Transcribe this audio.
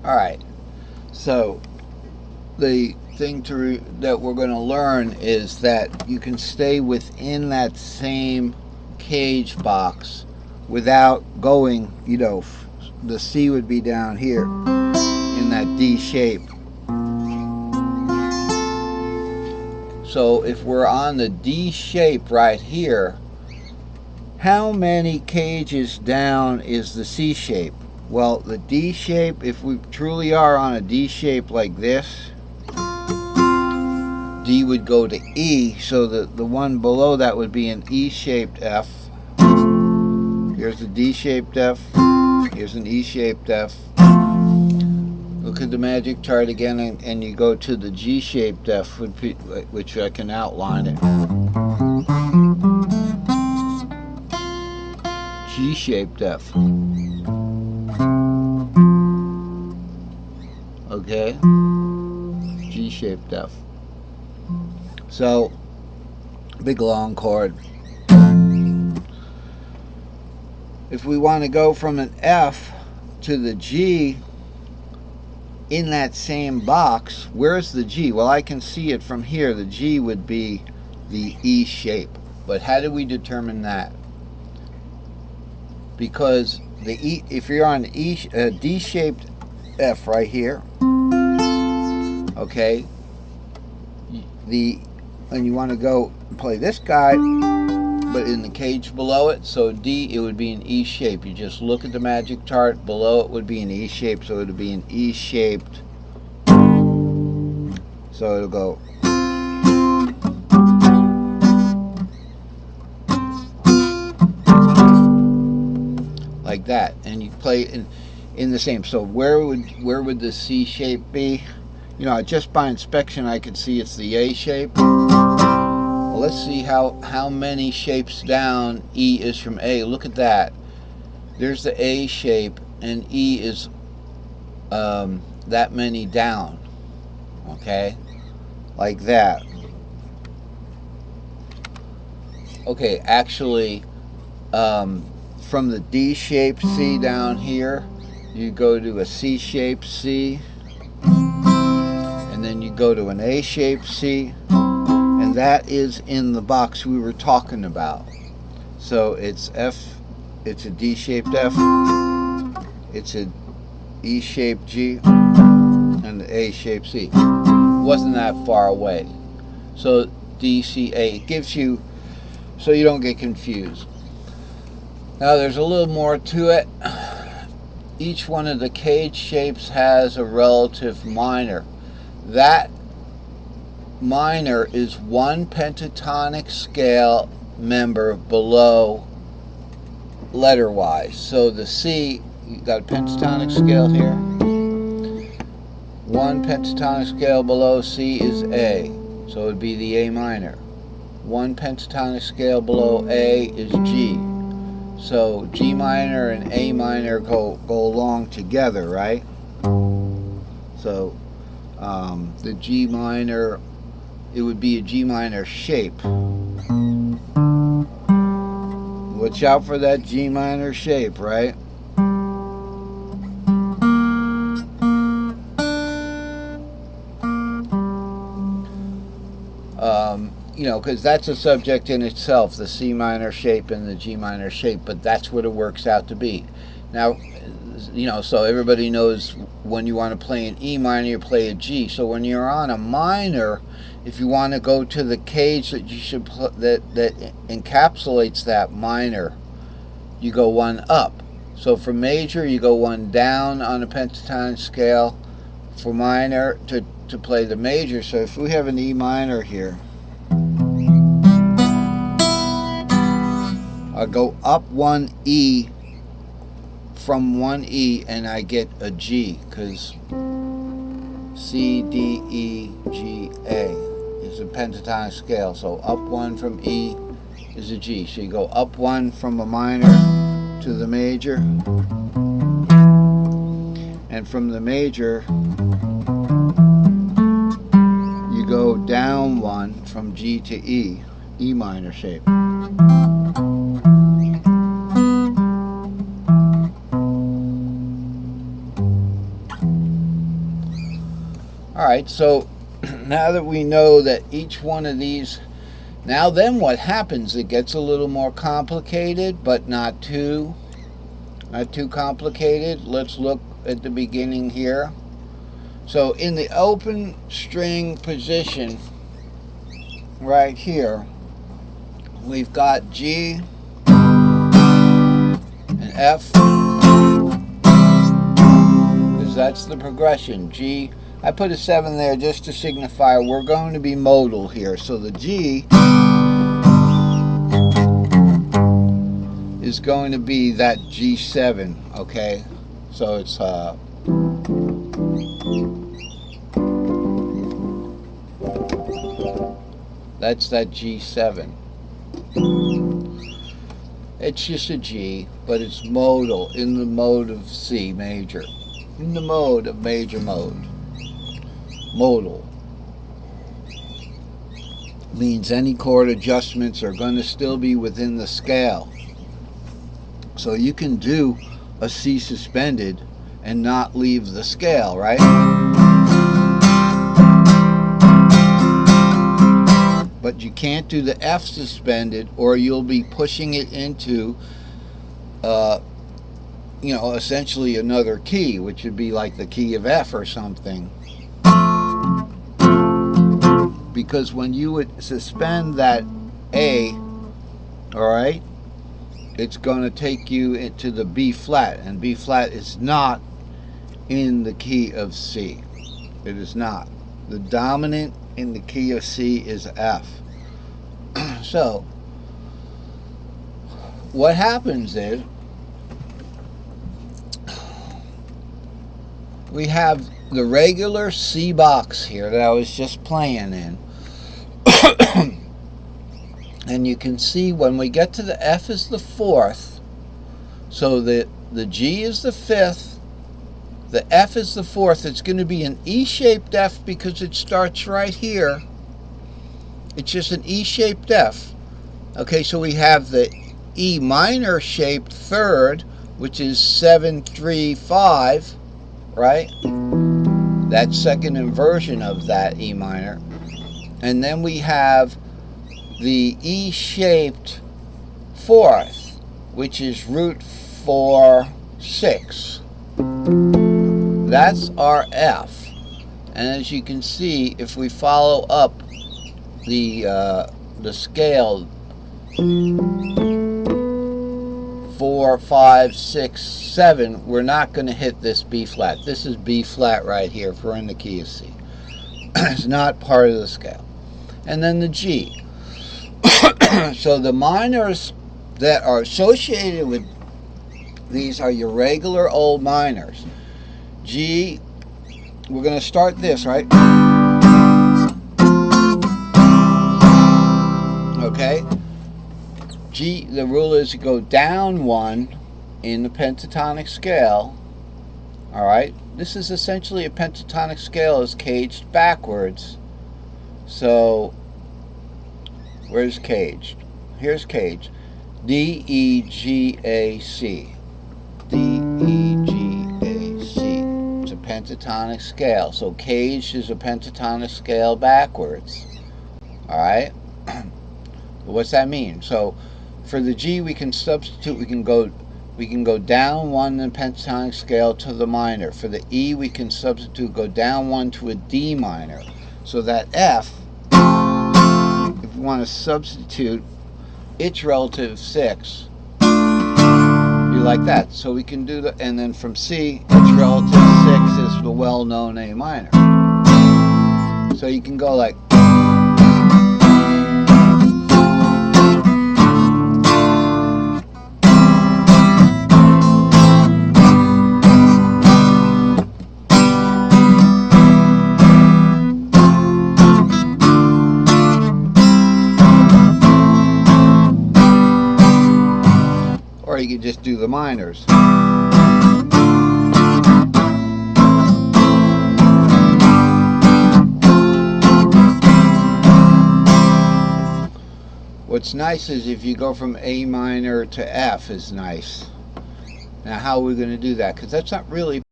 All right. So the thing that we're going to learn is that you can stay within that same cage box without going, the C would be down here in that D shape. So if we're on the D shape right here, how many cages down is the C shape? Well, the D shape, if we truly are on a D shape like this, D would go to E, so the one below that would be an E-shaped F. Here's the D-shaped F. Here's an E-shaped F. Look at the magic chart again, and you go to the G-shaped F, which I can outline it. G-shaped F. Okay? G-shaped F. So, big long chord. If we want to go from an F to the G in that same box, where's the G? Well, I can see it from here. The G would be the E shape. But how do we determine that? Because the E, if you're on D-shaped F right here, okay, and you want to go play this guy, but in the cage below it, so D, it would be an E shape. You just look at the magic chart, below it would be an E shape, so it would be an E shaped. So it'll go like that, and you play in the same. So where would the C shape be? Just by inspection I could see it's the A shape. Well, let's see how many shapes down E is from A. Look at that. There's the A shape, and E is that many down. Okay, like that. Okay, actually, from the D-shaped C down here, you go to a C-shaped C, and then you go to an A-shaped C, and that is in the box we were talking about. So it's F, it's a D-shaped F, it's a E-shaped G, and the A-shaped C. It wasn't that far away. So D, C, A, it gives you, so you don't get confused. Now there's a little more to it. Each one of the cage shapes has a relative minor. That minor is one pentatonic scale member below letter-wise. So the C, you got a pentatonic scale here. One pentatonic scale below C is A, so it would be the A minor. One pentatonic scale below A is G. So G minor and A minor go along together, right? So the G minor, it would be a G minor shape. Watch out for that G minor shape, right? Because that's a subject in itself, the C minor shape and the G minor shape, but that's what it works out to be. Now, so everybody knows when you want to play an E minor, you play a G. So when you're on a minor, if you want to go to the cage that you should that encapsulates that minor, you go one up. So for major, you go one down on a pentatonic scale. For minor, to play the major. So if we have an E minor here, I go up one E from one E and I get a G, because C, D, E, G, A is a pentatonic scale. So up one from E is a G. So you go up one from a minor to the major, and from the major you go down one from G to E, E minor shape. Alright, so now that we know that each one of these, now then what happens, it gets a little more complicated, but not too complicated. Let's look at the beginning here. So in the open string position right here, we've got G and F, because that's the progression. G, I put a 7 there just to signify we're going to be modal here. So the G is going to be that G7, okay? So it's that's that G7. It's just a G, but it's modal, in the mode of C major. In the mode of major mode. Modal means any chord adjustments are going to still be within the scale. So you can do a C suspended and not leave the scale, right? But you can't do the F suspended, or you'll be pushing it into you know, essentially another key, which would be like the key of F or something. Because when you would suspend that A, alright, it's going to take you into the B flat, and B flat is not in the key of C. It is not. The dominant in the key of C is F. So what happens is we have the regular C box here that I was just playing in. And you can see when we get to the F is the 4th, so the G is the 5th, the F is the 4th. It's going to be an E-shaped F because it starts right here. It's just an E-shaped F. Okay, so we have the E minor shaped 3rd, which is 7, 3, 5, right? That second inversion of that E minor. And then we have the E-shaped 4th, which is root 4, 6. That's our F. And as you can see, if we follow up the scale 4, 5, 6, 7, we're not going to hit this B flat. This is B flat right here if we're in the key of C. It's not part of the scale. And then the G. So the minors that are associated with these are your regular old minors. G, we're going to start this, right? Okay? G, the rule is to go down 1 in the pentatonic scale. Alright? This is essentially a pentatonic scale is caged backwards. So, where's caged? Here's caged. D, E, G, A, C. D, E, G, A, C. It's a pentatonic scale. So caged is a pentatonic scale backwards. Alright? What's that mean? So for the G we can substitute, we can go down 1 in the pentatonic scale to the minor. For the E we can substitute, go down 1 to a D minor. So that F, if we want to substitute its relative 6, be like that. So we can do the, and then from C, its relative 6 is the well-known A minor. So you can go like, or you could just do the minors. What's nice is if you go from A minor to F is nice. Now how are we going to do that? Because that's not really